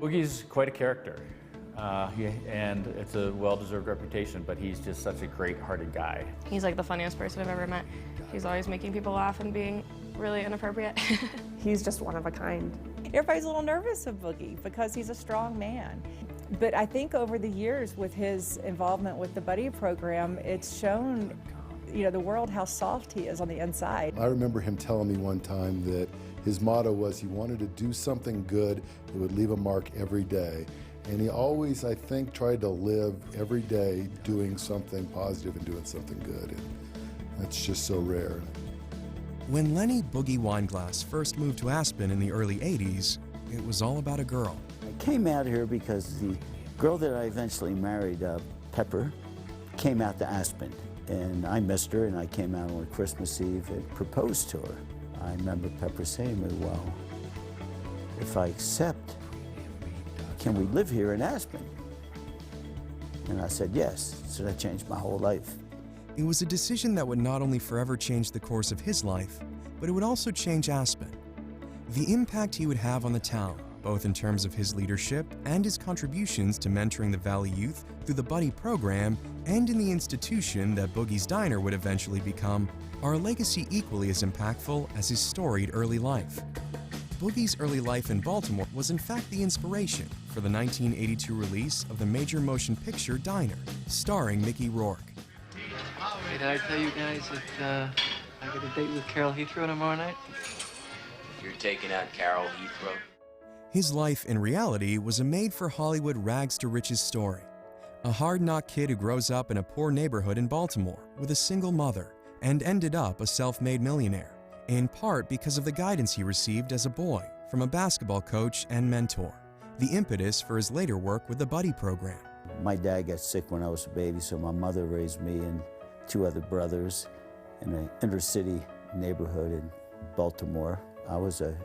Boogie's quite a character, and it's a well-deserved reputation, but he's just such a great-hearted guy. He's like the funniest person I've ever met. He's always making people laugh and being really inappropriate. He's just one of a kind. Everybody's a little nervous of Boogie because he's a strong man. But I think over the years with his involvement with the Buddy program, it's shown, the world how soft he is on the inside. I remember him telling me one time that his motto was he wanted to do something good that would leave a mark every day. And he always, I think, tried to live every day doing something positive and doing something good. And that's just so rare. When Lenny Boogie Weinglass first moved to Aspen in the early 80s, it was all about a girl. I came out here because the girl that I eventually married, Pepper, came out to Aspen. And I missed her, and I came out on Christmas Eve and proposed to her. I remember Pepper saying to me, well, if I accept, can we live here in Aspen? And I said yes, so that changed my whole life. It was a decision that would not only forever change the course of his life, but it would also change Aspen. The impact he would have on the town, both in terms of his leadership and his contributions to mentoring the Valley youth through the Buddy program and in the institution that Boogie's Diner would eventually become, are a legacy equally as impactful as his storied early life. Boogie's early life in Baltimore was in fact the inspiration for the 1982 release of the major motion picture Diner, starring Mickey Rourke. Hey, did I tell you guys that I got a date with Carol Heathrow tomorrow night? You're taking out Carol Heathrow? His life, in reality, was a made-for-Hollywood rags-to-riches story. A hard-knock kid who grows up in a poor neighborhood in Baltimore with a single mother and ended up a self-made millionaire, in part because of the guidance he received as a boy from a basketball coach and mentor, the impetus for his later work with the Buddy program. My dad got sick when I was a baby, so my mother raised me and two other brothers in an inner-city neighborhood in Baltimore. I was a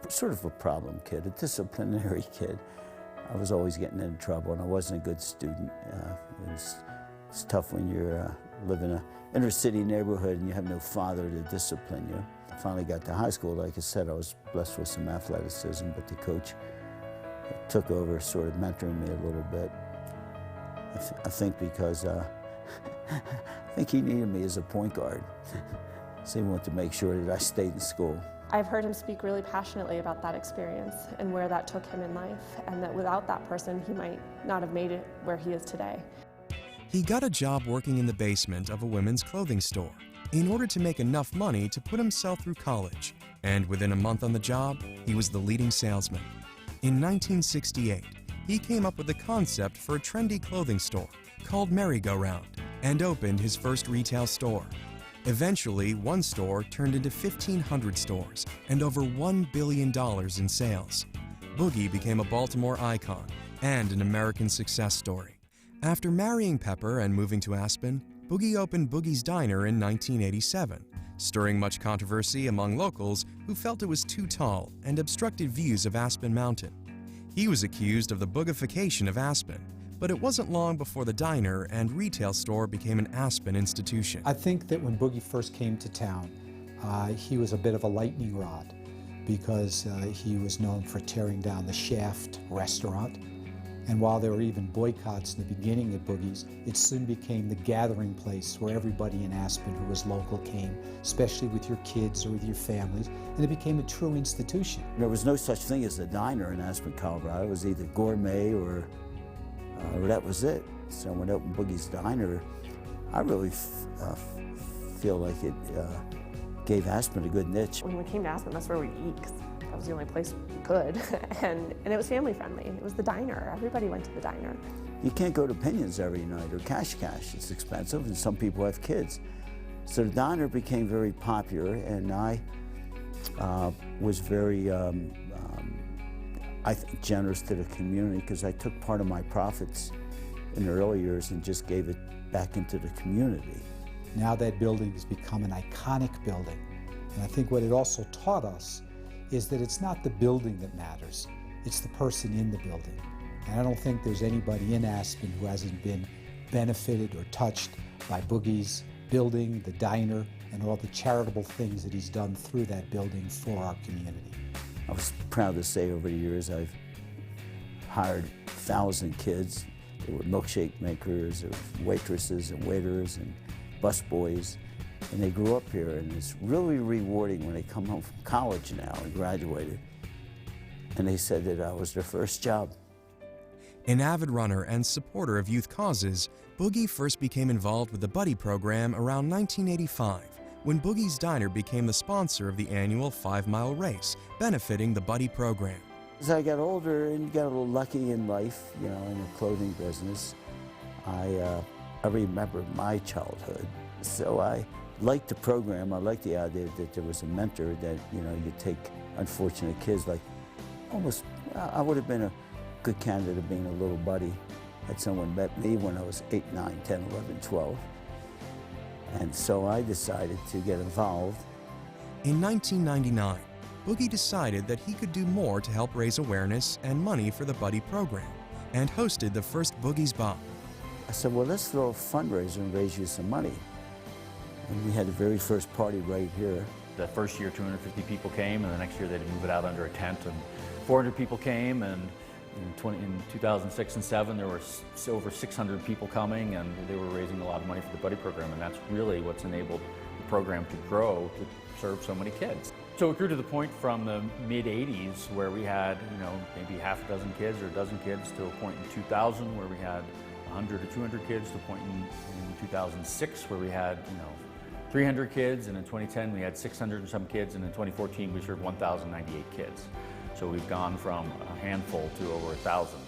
sort of a problem kid, a disciplinary kid. I was always getting into trouble, and I wasn't a good student. It's tough when you're living in an inner-city neighborhood and you have no father to discipline you. I finally got to high school. Like I said, I was blessed with some athleticism, but the coach took over, sort of mentoring me a little bit. I think because I think he needed me as a point guard. So he wanted to make sure that I stayed in school. I've heard him speak really passionately about that experience and where that took him in life, and that without that person, he might not have made it where he is today. He got a job working in the basement of a women's clothing store in order to make enough money to put himself through college, and within a month on the job, he was the leading salesman. In 1968, he came up with the concept for a trendy clothing store called Merry-Go-Round and opened his first retail store. Eventually, one store turned into 1,500 stores and over $1 billion in sales. Boogie became a Baltimore icon and an American success story. After marrying Pepper and moving to Aspen, Boogie opened Boogie's Diner in 1987, stirring much controversy among locals who felt it was too tall and obstructed views of Aspen Mountain. He was accused of the boogification of Aspen, but it wasn't long before the diner and retail store became an Aspen institution. I think that when Boogie first came to town, he was a bit of a lightning rod because he was known for tearing down the Shaft restaurant. And while there were even boycotts in the beginning at Boogie's, it soon became the gathering place where everybody in Aspen who was local came, especially with your kids or with your families, and it became a true institution. There was no such thing as a diner in Aspen, Colorado. It was either gourmet or that was it. So when I opened Boogie's Diner, I really feel like it gave Aspen a good niche. When we came to Aspen, that's where we eat, 'cause that was the only place we could. and it was family friendly. It was the diner. Everybody went to the diner. You can't go to Pinion's every night or Cash. It's expensive, and some people have kids. So the diner became very popular, and I was very I think generous to the community because I took part of my profits in the early years and just gave it back into the community. Now that building has become an iconic building. And I think what it also taught us is that it's not the building that matters, it's the person in the building. And I don't think there's anybody in Aspen who hasn't been benefited or touched by Boogie's building, the diner, and all the charitable things that he's done through that building for our community. I was proud to say over the years I've hired 1,000 kids. There were milkshake makers, there were waitresses and waiters and busboys, and they grew up here, and it's really rewarding when they come home from college now and graduated. And they said that I was their first job. An avid runner and supporter of youth causes, Boogie first became involved with the Buddy program around 1985, when Boogie's Diner became the sponsor of the annual 5-mile race, benefiting the Buddy program. As I got older and got a little lucky in life, you know, in the clothing business, I remember my childhood. So I liked the program. I liked the idea that there was a mentor that, you know, you take unfortunate kids like almost, I would have been a good candidate of being a little buddy had someone met me when I was 8, 9, 10, 11, 12. And so I decided to get involved. In 1999, Boogie decided that he could do more to help raise awareness and money for the Buddy program, and hosted the first Boogie's Bop. I said, well, let's throw a fundraiser and raise you some money. And we had the very first party right here. The first year, 250 people came, and the next year they'd move it out under a tent, and 400 people came, and in 2006 and 7, there were over 600 people coming, and they were raising a lot of money for the Buddy program, and that's really what's enabled the program to grow to serve so many kids. So it grew to the point from the mid-'80s where we had, you know, maybe half a dozen kids or a dozen kids, to a point in 2000 where we had 100 or 200 kids, to a point in 2006 where we had, you know, 300 kids, and in 2010 we had 600 and some kids, and in 2014 we served 1,098 kids. So we've gone from a handful to over 1,000.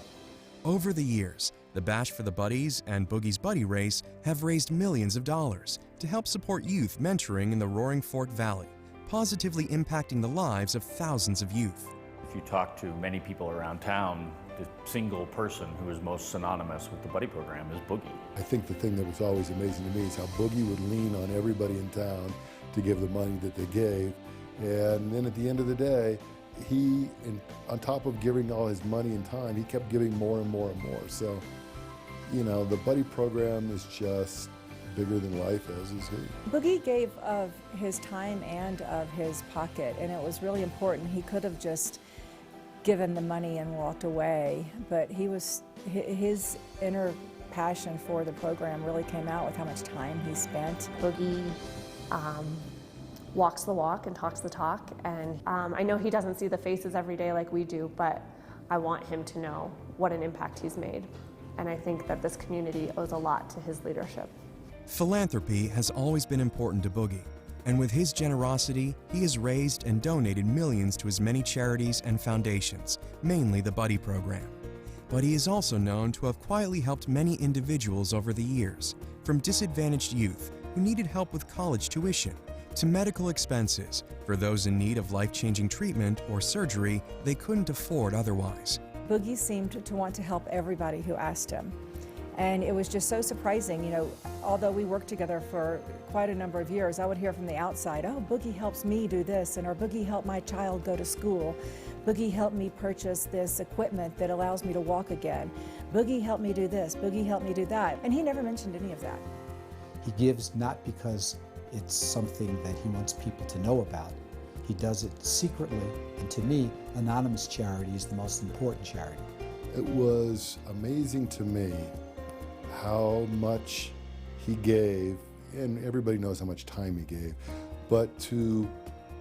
Over the years, the Bash for the Buddies and Boogie's Buddy Race have raised millions of dollars to help support youth mentoring in the Roaring Fork Valley, positively impacting the lives of thousands of youth. If you talk to many people around town, the single person who is most synonymous with the Buddy program is Boogie. I think the thing that was always amazing to me is how Boogie would lean on everybody in town to give the money that they gave. And then at the end of the day, he, on top of giving all his money and time, he kept giving more and more and more. So, you know, the Buddy program is just bigger than life, as is he. Boogie gave of his time and of his pocket, and it was really important. He could have just given the money and walked away, but his inner passion for the program really came out with how much time he spent. Boogie walks the walk and talks the talk, and I know he doesn't see the faces every day like we do, but I want him to know what an impact he's made, and I think that this community owes a lot to his leadership. Philanthropy has always been important to Boogie, and with his generosity, he has raised and donated millions to his many charities and foundations, mainly the Buddy program. But he is also known to have quietly helped many individuals over the years, from disadvantaged youth who needed help with college tuition, to medical expenses for those in need of life-changing treatment or surgery they couldn't afford otherwise. Boogie seemed to want to help everybody who asked him. And it was just so surprising, you know, although we worked together for quite a number of years, I would hear from the outside, oh, Boogie helps me do this, or Boogie helped my child go to school. Boogie helped me purchase this equipment that allows me to walk again. Boogie helped me do this, Boogie helped me do that. And he never mentioned any of that. He gives not because it's something that he wants people to know about. He does it secretly, and to me, anonymous charity is the most important charity. It was amazing to me how much he gave, and everybody knows how much time he gave, but to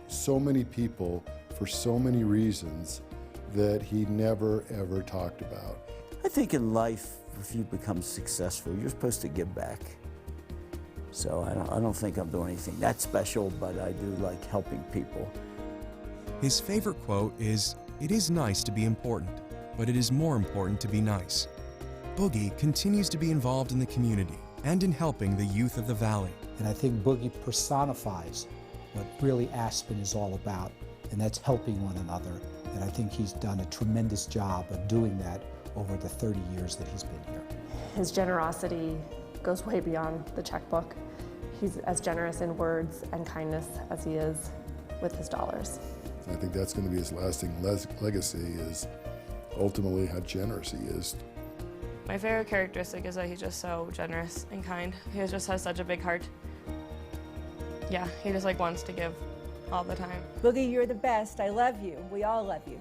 so many people for so many reasons that he never ever talked about. I think in life, if you become successful, you're supposed to give back. So I don't think I'm doing anything that special, but I do like helping people. His favorite quote is, "It is nice to be important, but it is more important to be nice." Boogie continues to be involved in the community and in helping the youth of the Valley. And I think Boogie personifies what really Aspen is all about, and that's helping one another. And I think he's done a tremendous job of doing that over the 30 years that he's been here. His generosity goes way beyond the checkbook. He's as generous in words and kindness as he is with his dollars. I think that's going to be his lasting legacy, is ultimately how generous he is. My favorite characteristic is that he's just so generous and kind. He just has such a big heart. Yeah, he just wants to give all the time. Boogie, you're the best. I love you. We all love you.